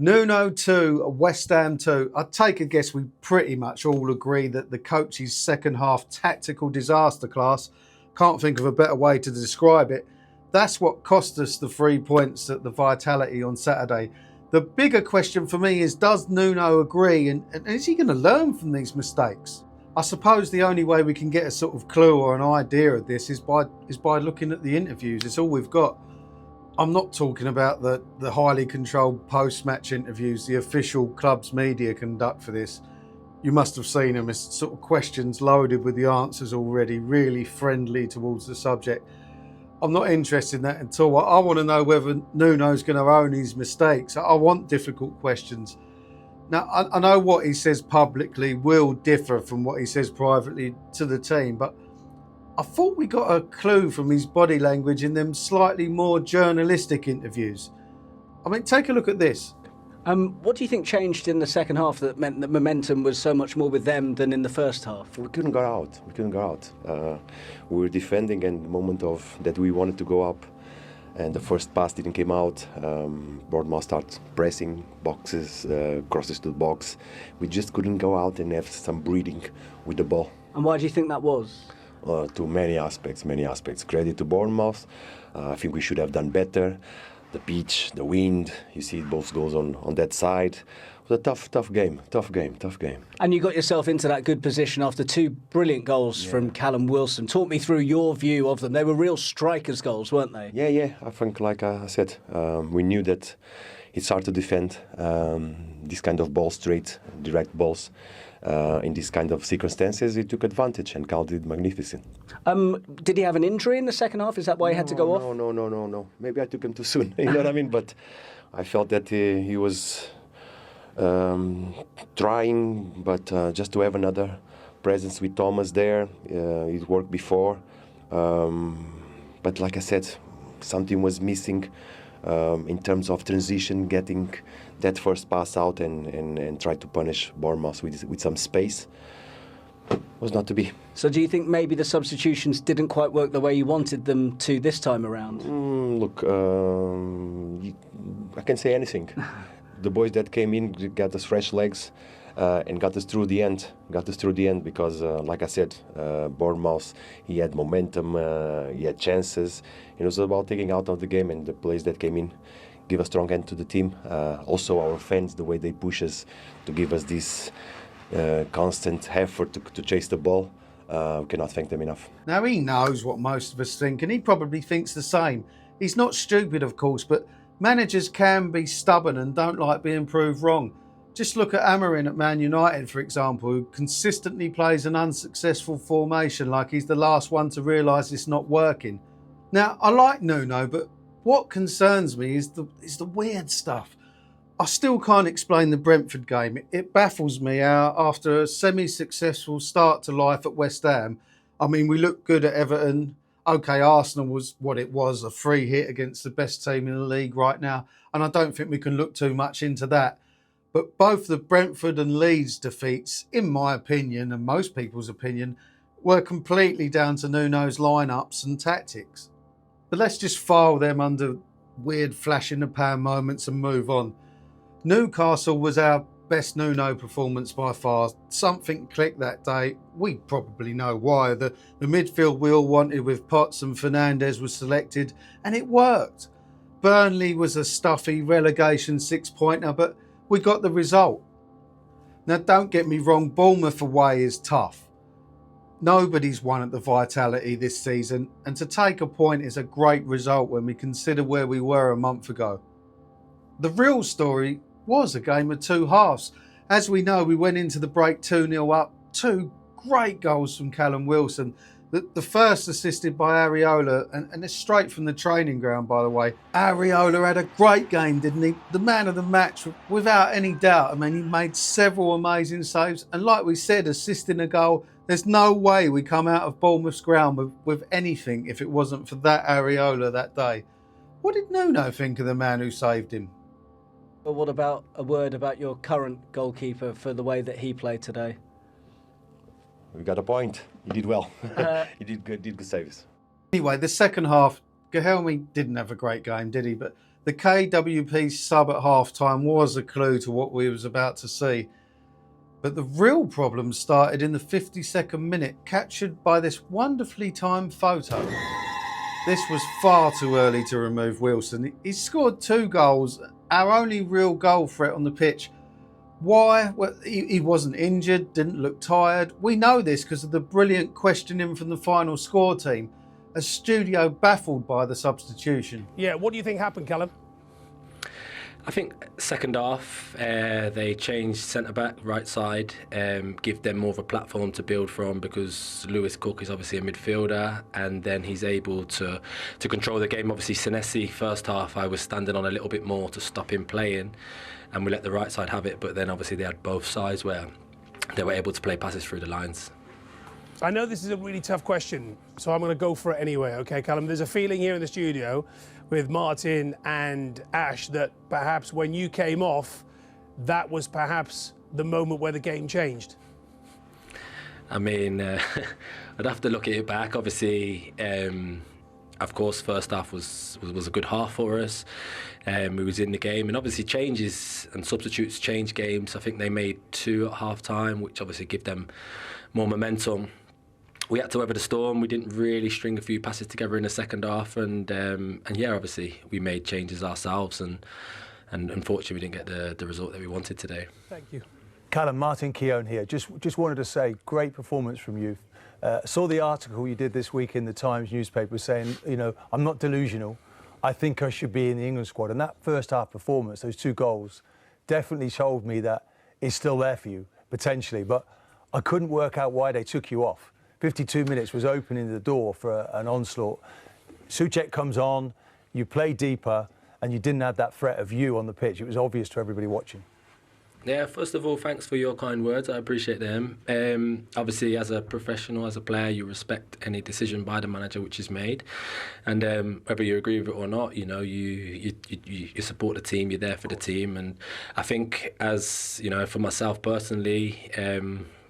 Nuno 2, West Ham 2. I take a guess we pretty much all agree that the coach's second half tactical disaster class, can't think of a better way to describe it, that's what cost us the 3 points at the Vitality on Saturday. The bigger question for me is, does Nuno agree and is he going to learn from these mistakes? I suppose the only way we can get a sort of clue or an idea of this is by looking at the interviews. It's all we've got. I'm not talking about the highly controlled post-match interviews the official club's media conduct for this. You must have seen them as sort of questions loaded with the answers already, really friendly towards the subject. I'm not interested in that at all. I want to know whether Nuno's going to own his mistakes. I want difficult questions. Now, I know what he says publicly will differ from what he says privately to the team, but I thought we got a clue from his body language in them slightly more journalistic interviews. I mean, take a look at this. What do you think changed in the second half that meant that momentum was so much more with them than in the first half? We couldn't go out. We were defending, and the moment of that we wanted to go up, and the first pass didn't come out. Bournemouth started pressing boxes, crosses to the box. We just couldn't go out and have some breathing with the ball. And why do you think that was? To many aspects. Credit to Bournemouth. I think we should have done better. The pitch, the wind, you see both goals on that side. It was a tough game. And you got yourself into that good position after two brilliant goals from Callum Wilson. Talk me through your view of them. They were real strikers' goals, weren't they? Yeah. I think, like I said, we knew that it's hard to defend this kind of ball, straight, direct balls. In these kind of circumstances, he took advantage, and Cal did magnificent. Did he have an injury in the second half? Is that why he had to go off? No. Maybe I took him too soon. You know what I mean? But I felt that he was trying, but just to have another presence with Thomas there. It worked before. But like I said, something was missing in terms of transition, getting that first pass out and try to punish Bournemouth with some space. Was not to be. So do you think maybe the substitutions didn't quite work the way you wanted them to this time around? Look, I can say anything. The boys that came in got us fresh legs and got us through the end. Because, like I said, Bournemouth, he had momentum, he had chances. It was about taking out of the game, and the players that came in give a strong hand to the team. Also, our fans, the way they push us to give us this constant effort to chase the ball. We cannot thank them enough. Now, he knows what most of us think, and he probably thinks the same. He's not stupid, of course, but managers can be stubborn and don't like being proved wrong. Just look at Martyn at Man United, for example, who consistently plays an unsuccessful formation like he's the last one to realise it's not working. Now, I like Nuno, but what concerns me is the weird stuff. I still can't explain the Brentford game. It baffles me how, after a semi-successful start to life at West Ham, I mean, we looked good at Everton. OK, Arsenal was what it was, a free hit against the best team in the league right now, and I don't think we can look too much into that. But both the Brentford and Leeds defeats, in my opinion, and most people's opinion, were completely down to Nuno's lineups and tactics. But let's just file them under weird flash in the pan moments and move on. Newcastle was our best Nuno performance by far. Something clicked that day. We probably know why. The midfield we all wanted with Potts and Fernandes was selected, and it worked. Burnley was a stuffy relegation 6-pointer, but we got the result. Now, don't get me wrong, Bournemouth away is tough. Nobody's won at the Vitality this season, and to take a point is a great result when we consider where we were a month ago. The real story was a game of two halves. As we know, we went into the break 2-0 up. Two great goals from Callum Wilson. The first assisted by Areola, and it's straight from the training ground, by the way. Areola had a great game, didn't he? The man of the match, without any doubt. I mean, he made several amazing saves. And like we said, assisting a goal, there's no way we come out of Bournemouth's ground with anything if it wasn't for that Areola that day. What did Nuno think of the man who saved him? Well, what about a word about your current goalkeeper for the way that he played today? We got a point. He did well. He did good saves. Anyway, the second half, Guilherme didn't have a great game, did he? But The KWP sub at half-time was a clue to what we was about to see. But the real problem started in the 52nd minute, captured by this wonderfully timed photo. This was far too early to remove Wilson. He scored 2 goals, our only real goal threat on the pitch. Why? Well, he wasn't injured, didn't look tired. We know this because of the brilliant questioning from the final score team, a studio baffled by the substitution. Yeah, what do you think happened, Callum? I think second half, they changed centre-back, right side, give them more of a platform to build from, because Lewis Cook is obviously a midfielder, and then he's able to control the game. Obviously, Senesi, first half, I was standing on a little bit more to stop him playing, and we let the right side have it, but then obviously they had both sides where they were able to play passes through the lines. I know this is a really tough question, so I'm going to go for it anyway, okay, Callum? There's a feeling here in the studio with Martyn and Ash that perhaps when you came off, that was perhaps the moment where the game changed. I mean, I'd have to look at it back. Obviously, of course, first half was a good half for us. We was in the game, and obviously changes and substitutes change games. I think they made 2 at half time, which obviously give them more momentum. We had to weather the storm. We didn't really string a few passes together in the second half, and yeah, obviously we made changes ourselves, and unfortunately we didn't get the result that we wanted today. Thank you. Callum, Martyn Keown here. Just wanted to say, great performance from you. Saw the article you did this week in the Times newspaper saying, you know, I'm not delusional. I think I should be in the England squad. And that first half performance, those 2 goals, definitely told me that it's still there for you, potentially. But I couldn't work out why they took you off. 52 minutes was opening the door for an onslaught. Souček comes on, you play deeper, and you didn't have that threat of you on the pitch. It was obvious to everybody watching. Yeah, first of all, thanks for your kind words. I appreciate them. Obviously, as a professional, as a player, you respect any decision by the manager which is made, and whether you agree with it or not, you know, you support the team. You're there for the team, and I think, as you know, for myself personally,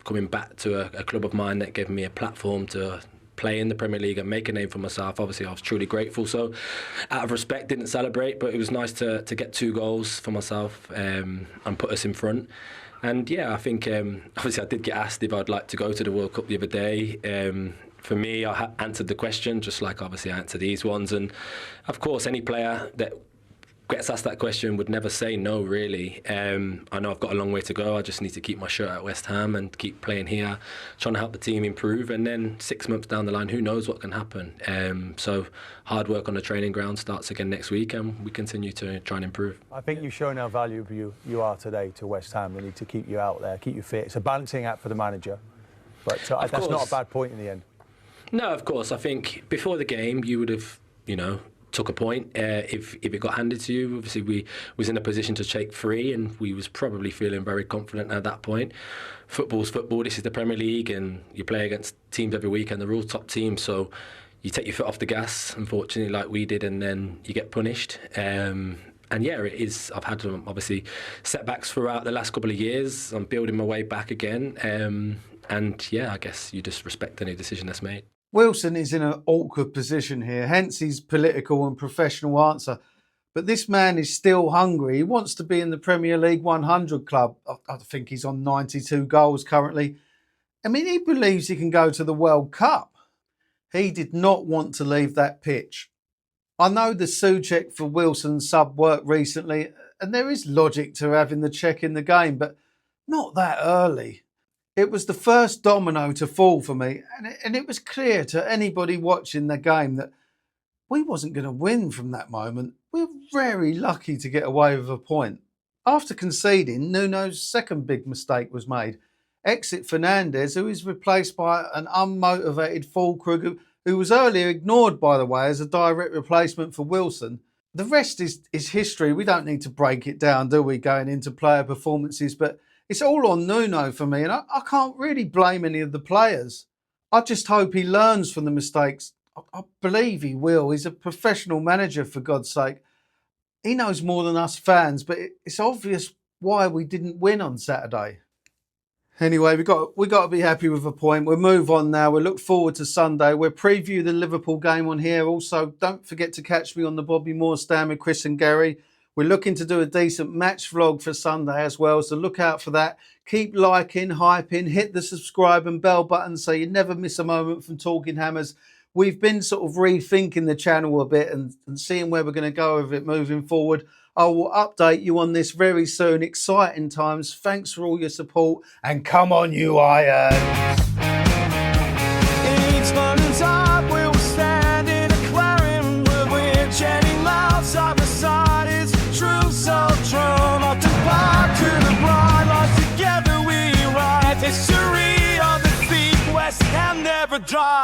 coming back to a club of mine that gave me a platform to play in the Premier League and make a name for myself, obviously I was truly grateful. So out of respect, didn't celebrate, but it was nice to get 2 goals for myself and put us in front. And yeah, I think obviously I did get asked if I'd like to go to the World Cup the other day. For me, I answered the question just like obviously I answer these ones, and of course any player that gets asked that question would never say no, really. I know I've got a long way to go. I just need to keep my shirt at West Ham and keep playing here, trying to help the team improve, and then 6 months down the line, who knows what can happen. So hard work on the training ground starts again next week, and we continue to try and improve. I think you've shown how valuable you are today to West Ham. They need to keep you out there, keep you fit. It's a balancing act for the manager, but that's not a bad point in the end. No, of course. I think before the game, you would have, you know, took a point if it got handed to you. Obviously, we was in a position to take 3, and we was probably feeling very confident at that point. Football's football. This is the Premier League, and you play against teams every week, and they're all top teams. So you take your foot off the gas, unfortunately, like we did, and then you get punished. And yeah, it is. I've had obviously setbacks throughout the last couple of years. I'm building my way back again, and yeah, I guess you just respect any decision that's made. Wilson is in an awkward position here, hence his political and professional answer. But this man is still hungry. He wants to be in the Premier League 100 club. I think he's on 92 goals currently. I mean, he believes he can go to the World Cup. He did not want to leave that pitch. I know the Souček for Wilson sub worked recently, and there is logic to having the check in the game, but not that early. It was the first domino to fall for me, and it was clear to anybody watching the game that we wasn't going to win from that moment. We were very lucky to get away with a point. After conceding, Nuno's second big mistake was made. Exit Fernandes, who is replaced by an unmotivated Füllkrug, who was earlier ignored, by the way, as a direct replacement for Wilson. The rest is history. We don't need to break it down, do we, going into player performances, but it's all on Nuno for me, and I can't really blame any of the players. I just hope he learns from the mistakes. I believe he will. He's a professional manager, for God's sake. He knows more than us fans, but it's obvious why we didn't win on Saturday. Anyway, we got to be happy with a point. We'll move on now. We'll look forward to Sunday. We'll preview the Liverpool game on here. Also, don't forget to catch me on the Bobby Moore stand with Chris and Gary. We're looking to do a decent match vlog for Sunday as well, so look out for that. Keep liking, hyping, hit the subscribe and bell button so you never miss a moment from Talking Hammers. We've been sort of rethinking the channel a bit and seeing where we're going to go with it moving forward. I will update you on this very soon. Exciting times. Thanks for all your support. And come on, you Irons. Each morning's up, we will stand in a clearing where we're chanting loud side by side. It's true, so true. Up the park to the bride, lost together we ride. History on the feet, West Ham never dry.